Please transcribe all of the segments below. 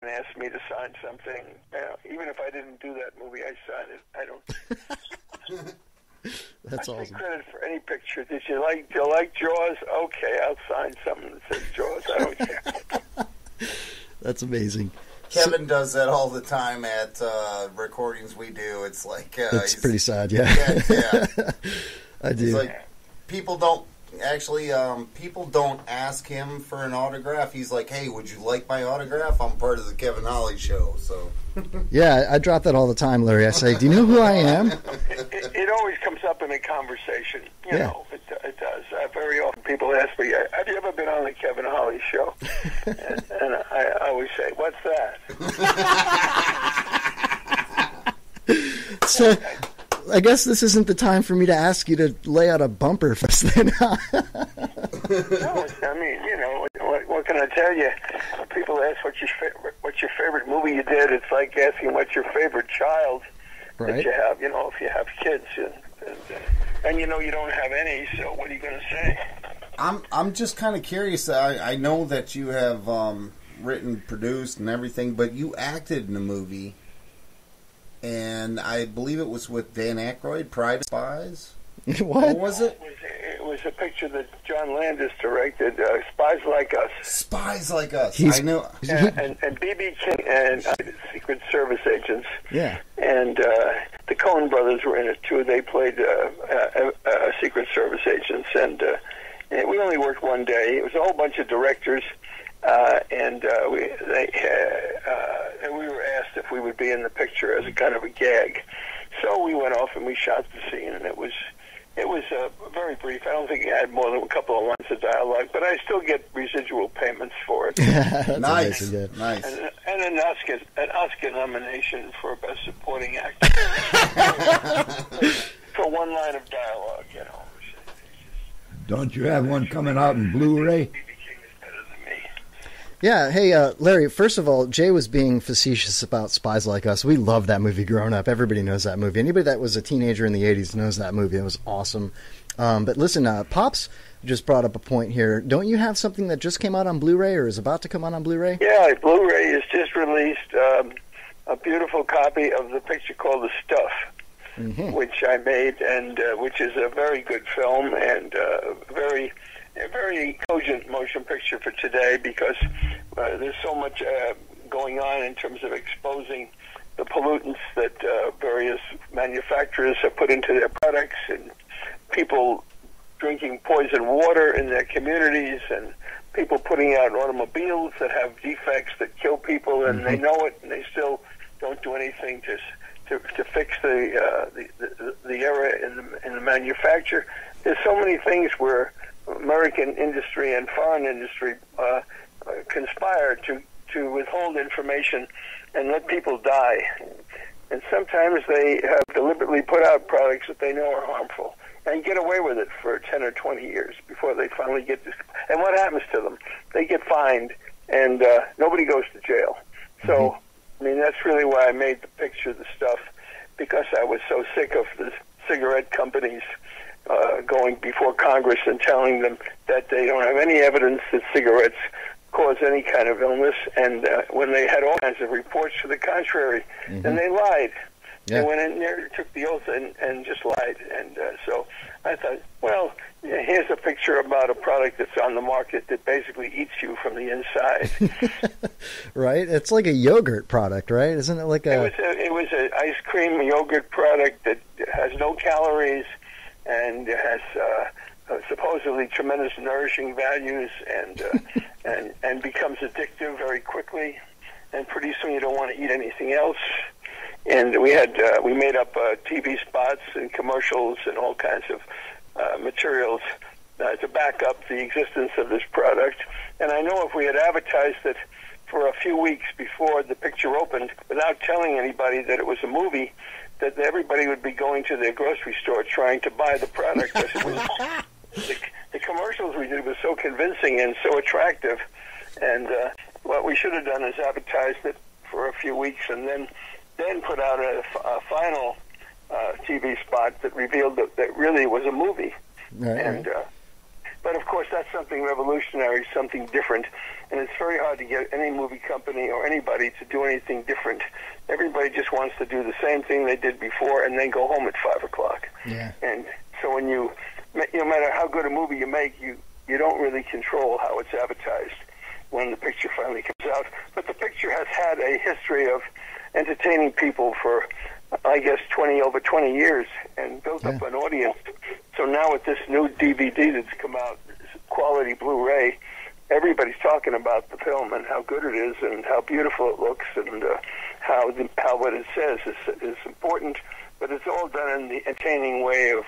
asked me to sign something. Even if I didn't do that movie, I signed it. I don't. That's awesome. I take credit for any picture. Do you like Jaws? Okay, I'll sign something that says Jaws. I don't care. That's amazing. Kevin does that all the time at recordings we do. It's like it's pretty sad, yeah. Yeah. I do. It's like people don't ask him for an autograph. He's like, "Hey, would you like my autograph? I'm part of the Kevin Holly show." So yeah, I drop that all the time, Larry. I say, "Do you know who I am?" It always comes up in a conversation. You know, it does. Very often people ask me, "Have you ever been on the Kevin Holly show?" and I always say, "What's that?" So, I guess this isn't the time for me to ask you to lay out a bumper for us then. No, I mean, you know, what can I tell you? People ask what's your favorite movie you did. It's like asking what's your favorite child that you have. You know, if you have kids, and you know you don't have any. So what are you going to say? I'm just kind of curious. I know that you have written, produced, and everything, but you acted in a movie. And I believe it was with Dan Aykroyd, Pride of Spies. What was it? It was a picture that John Landis directed, Spies Like Us. Spies Like Us. I know. And B.B. King and Secret Service agents. Yeah. And the Cohen brothers were in it, too. They played Secret Service agents. And we only worked one day. It was a whole bunch of directors. And we were asked if we would be in the picture as a kind of a gag. So we went off and we shot the scene, and it was very brief. I don't think it had more than a couple of lines of dialogue, but I still get residual payments for it. Nice. And an Oscar nomination for Best Supporting Actor for one line of dialogue, you know. Don't you have one coming out in Blu-ray? Yeah, hey, Larry, first of all, Jay was being facetious about Spies Like Us. We loved that movie growing up. Everybody knows that movie. Anybody that was a teenager in the 80s knows that movie. It was awesome. But listen, Pops just brought up a point here. Don't you have something that just came out on Blu-ray or is about to come out on Blu-ray? Yeah, Blu-ray has just released a beautiful copy of the picture called The Stuff, which I made, and which is a very good film and a very cogent motion picture for today, because there's so much going on in terms of exposing the pollutants that various manufacturers have put into their products, and people drinking poison water in their communities, and people putting out automobiles that have defects that kill people, and they know it, and they still don't do anything to fix the error in the manufacture. There's so many things where American industry and foreign industry conspire to withhold information and let people die. And sometimes they have deliberately put out products that they know are harmful and get away with it for 10 or 20 years before they finally get this. And what happens to them? They get fined, and nobody goes to jail. So, I mean, that's really why I made the picture, The Stuff, because I was so sick of the cigarette companies going before Congress and telling them that they don't have any evidence that cigarettes cause any kind of illness, and when they had all kinds of reports to the contrary, and they lied. Yeah. They went in there, took the oath, and just lied. And so I thought, well, here's a picture about a product that's on the market that basically eats you from the inside. Right? It's like a yogurt product, right? Isn't it like a... It was an ice cream yogurt product that has no calories, and it has supposedly tremendous nourishing values, and becomes addictive very quickly, and pretty soon you don't want to eat anything else. And we made up TV spots and commercials and all kinds of materials to back up the existence of this product. And I know if we had advertised it for a few weeks before the picture opened, without telling anybody that it was a movie, that everybody would be going to their grocery store trying to buy the product. The commercials we did were so convincing and so attractive, and what we should have done is advertised it for a few weeks and then put out a final TV spot that revealed that really was a movie. Right. And but of course that's something revolutionary, something different, and it's very hard to get any movie company or anybody to do anything different. Everybody just wants to do the same thing they did before and then go home at 5 o'clock. Yeah. And so when no matter how good a movie you make, you don't really control how it's advertised when the picture finally comes out. But the picture has had a history of entertaining people for, I guess, over 20 years and built up an audience. So now with this new DVD that's come out, quality Blu-ray, everybody's talking about the film and how good it is and how beautiful it looks and how what it says is important. But it's all done in the entertaining way of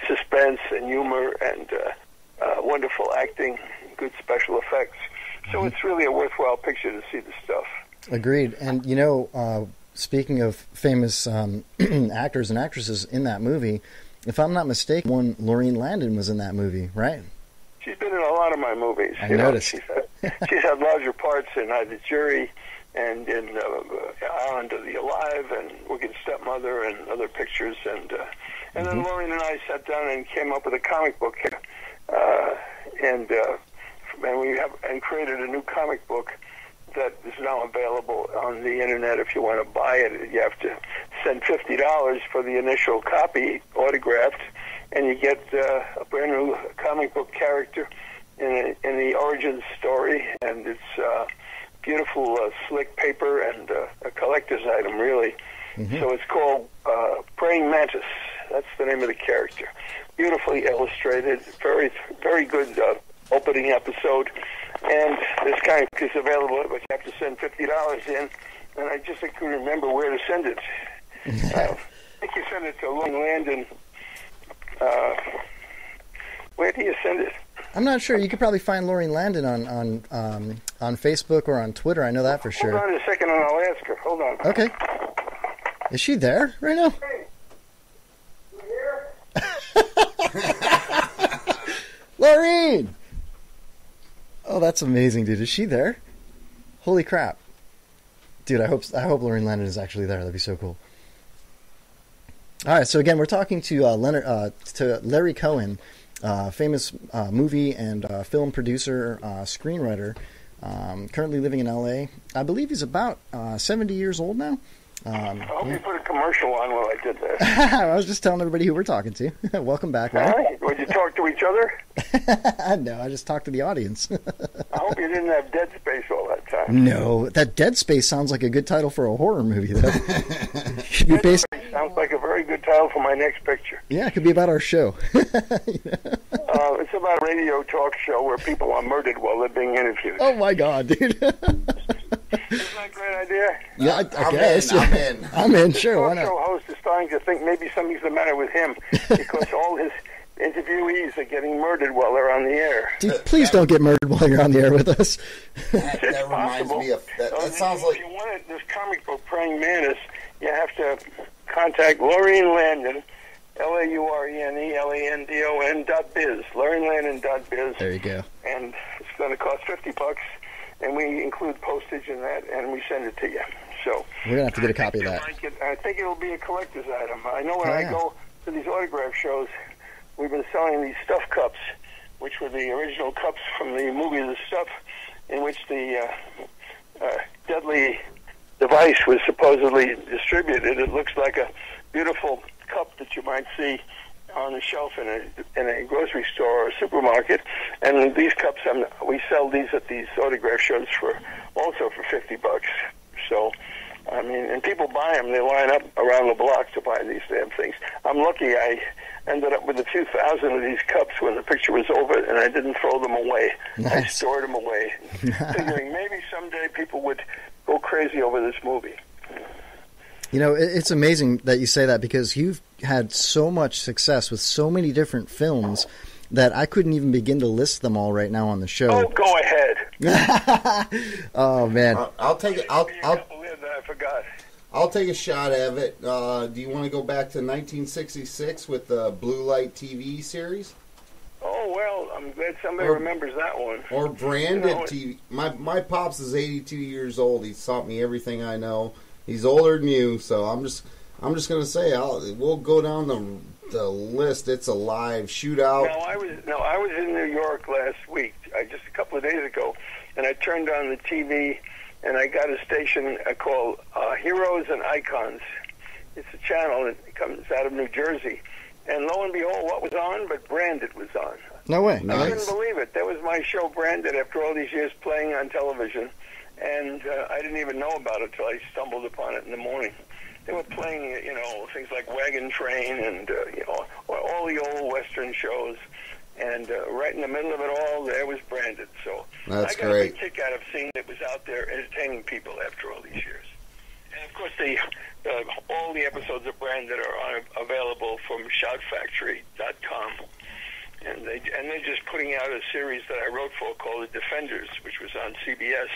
suspense and humor and wonderful acting, good special effects. So it's really a worthwhile picture to see the stuff. Agreed. And, speaking of famous actors and actresses in that movie, if I'm not mistaken, one Laureen Landon was in that movie, right? She's been in a lot of my movies. I noticed. She's had larger parts in The Jury and in Island of the Alive and Wicked Stepmother and other pictures. And then Laureen and I sat down and came up with a comic book, and we created a new comic book that is now available on the internet. If you want to buy it, you have to send $50 for the initial copy, autographed, and you get a brand new comic book character in the origin story, and it's beautiful, slick paper and a collector's item, really. So it's called Praying Mantis. That's the name of the character. Beautifully illustrated, very, very good opening episode. And this comic is available, but you have to send $50 in, and I just couldn't remember where to send it. I think you send it to Laureen Landon. Where do you send it? I'm not sure. You could probably find Laureen Landon on Facebook or on Twitter. I know that for sure. Hold on a second, and I'll ask her. Hold on. Okay. Is she there right now? Hey, you here? Laureen! Oh, that's amazing, dude. Is she there? Holy crap. Dude, I hope Laureen Landon is actually there. That'd be so cool. All right, so again, we're talking to Larry Cohen, famous movie and film producer, screenwriter, currently living in L.A. I believe he's about 70 years old now. I hope you put a commercial on while I did that. I was just telling everybody who we're talking to. Welcome back, Larry. Would you talk to each other? No, I just talked to the audience. I hope you didn't have Dead Space all that time. No, that Dead Space sounds like a good title for a horror movie, though. Dead Space sounds like a very good title for my next picture. Yeah, it could be about our show. It's about a radio talk show where people are murdered while they're being interviewed. Oh, my God, dude. Isn't that a great idea? Yeah, I guess. I'm in, sure. Why not? The show host is starting to think maybe something's the matter with him because all his interviewees are getting murdered while they're on the air. Dude, please don't get murdered while you're on the air with us. That reminds me of that. That sounds like if you wanted this comic book, Praying Mantis, you have to contact Laureen Landon, LaureneLandon.biz, LaureneLandon.biz. There you go. And it's going to cost $50. And we include postage in that, and we send it to you. So we're gonna have to get a copy of that. I think it'll be a collector's item. I know when I go to these autograph shows, we've been selling these stuff cups, which were the original cups from the movie The Stuff, in which the deadly device was supposedly distributed. It looks like a beautiful cup that you might see on the shelf in a grocery store or a supermarket, and these cups, we sell these at these autograph shows also for $50. So, I mean, and people buy them. They line up around the block to buy these damn things. I'm lucky I ended up with a few thousand of these cups when the picture was over, and I didn't throw them away. Nice. I stored them away, figuring maybe someday people would go crazy over this movie. You know, it's amazing that you say that because you've had so much success with so many different films that I couldn't even begin to list them all right now on the show. Oh, go ahead. Oh, man. I'll take it. I forgot. I'll take a shot at it. Do you want to go back to 1966 with the Blue Light TV series? Oh, well, I'm glad somebody remembers that one. Or branded TV. My pops is 82 years old. He's taught me everything I know. He's older than you, so I'm just gonna say we'll go down the list. It's a live shootout. No, I was in New York last week, just a couple of days ago, and I turned on the TV, and I got a station called Heroes and Icons. It's a channel that comes out of New Jersey. And lo and behold, what was on? But Branded was on. No way. I couldn't believe it. That was my show, Branded, after all these years playing on television. And I didn't even know about it till I stumbled upon it in the morning. They were playing, you know, things like Wagon Train and, you know, all the old Western shows. And right in the middle of it all, there was Branded. So That's I got great. a big kick out of seeing it was out there entertaining people after all these years. And, of course, all the episodes of Branded are available from shoutfactory.com. And they're just putting out a series that I wrote for called The Defenders, which was on CBS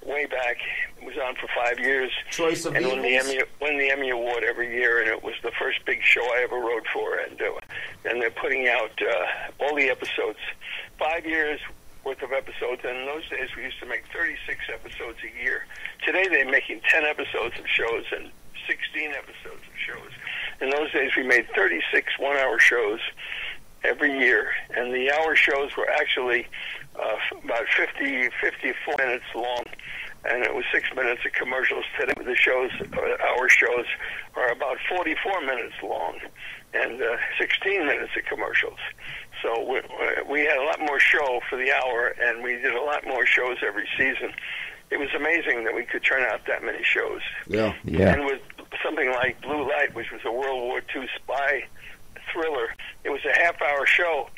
way back. It was on for 5 years. Choice of and Evils? won the Emmy Award every year, and it was the first big show I ever wrote for. And they're putting out all the episodes, 5 years worth of episodes. And in those days, we used to make 36 episodes a year. Today, they're making 10 episodes of shows and 16 episodes of shows. In those days, we made 36 one-hour shows every year, and the hour shows were actually about 54 minutes long, and it was 6 minutes of commercials. Today, the shows, our shows, are about 44 minutes long, and 16 minutes of commercials. So we had a lot more show for the hour, and we did a lot more shows every season. It was amazing that we could turn out that many shows. Yeah. And with something like Blue Light, which was a World War II spy thriller, it was a half-hour show,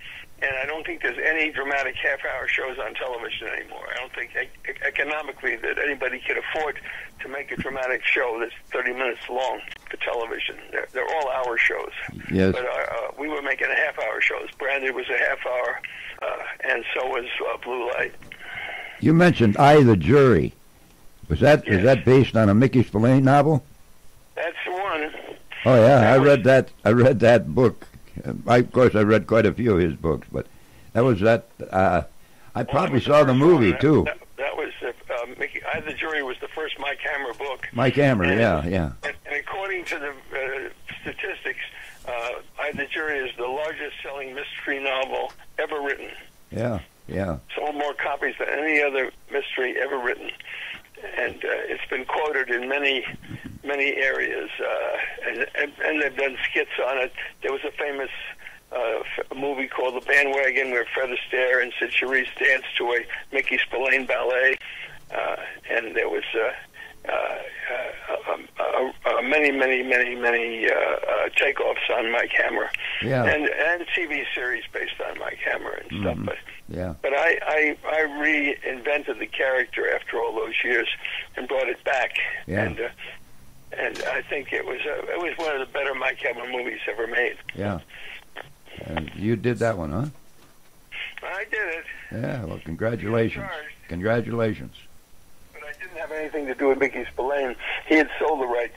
and I don't think there's any dramatic half-hour shows on television anymore. I don't think economically that anybody can afford to make a dramatic show that's 30 minutes long for television. They're all hour shows. Yes. But we were making half-hour shows. Branded was a half-hour, and so was Blue Light. You mentioned I, the Jury. Is that based on a Mickey Spillane novel? That's one. Oh yeah, I read that book. Of course, I read quite a few of his books, but that was that. I probably saw the movie too. That was Mickey. I, the Jury was the first My Camera book. My Camera, and, yeah. And according to the statistics, I, the Jury is the largest-selling mystery novel ever written. Yeah. Sold more copies than any other mystery ever written, and it's been quoted in many areas, and they've done skits on it. There was a famous movie called The Bandwagon where Fred Astaire and Sid Charisse danced to a Mickey Spillane ballet, and there was many takeoffs on My Camera, and TV series based on My Camera and stuff. But I reinvented the character after all those years and brought it back, and I think it was one of the better My Camera movies ever made. Yeah. And you did that one, huh? I did it. Yeah. Well, congratulations. Congratulations. But I didn't have anything to do with Mickey Spillane. He had sold the rights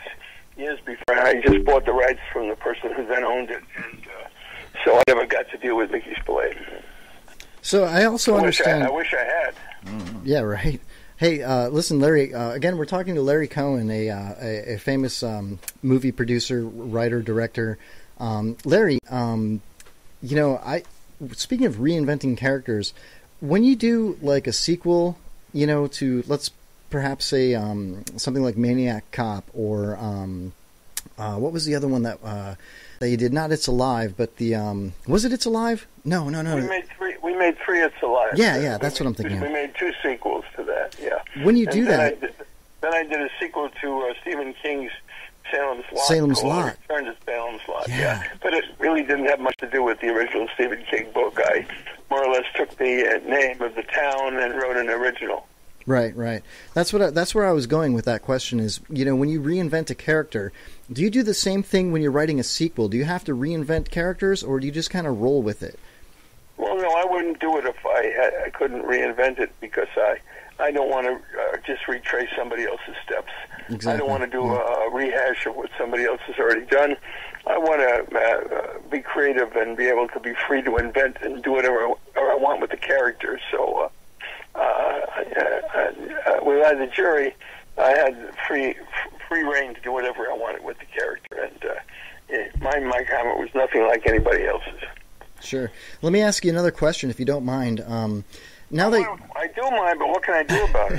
years before. I just bought the rights from the person who then owned it, and so I never got to deal with Mickey Spillane. So I also understand. I wish I had. Yeah, right. Hey, listen, Larry. Again, we're talking to Larry Cohen, a famous movie producer, writer, director. Larry, you know, speaking of reinventing characters, when you do like a sequel, you know, to let's perhaps say something like Maniac Cop, or what was the other one that you did? Not It's Alive, but the was it It's Alive? No. We made three It's Alive. Yeah, that's what I'm thinking. We made two sequels to that. Yeah. When you do that, then I did a sequel to Stephen King's Salem's Lot. Salem's Lot. Return to Salem's Lot. Yeah. But it really didn't have much to do with the original Stephen King book. I more or less took the name of the town and wrote an original. Right. That's where I was going with that question. Is, you know, when you reinvent a character, do you do the same thing when you're writing a sequel? Do you have to reinvent characters, or do you just kind of roll with it? Well, no, I wouldn't do it if I couldn't reinvent it, because I don't want to just retrace somebody else's steps. Exactly. I don't want to do a rehash of what somebody else has already done. I want to be creative and be able to be free to invent and do whatever I want with the characters. So with the Jury, I had free reign to do whatever I wanted with the character, and my comment was nothing like anybody else's. Sure. Let me ask you another question, if you don't mind. now that I do mind, but what can I do about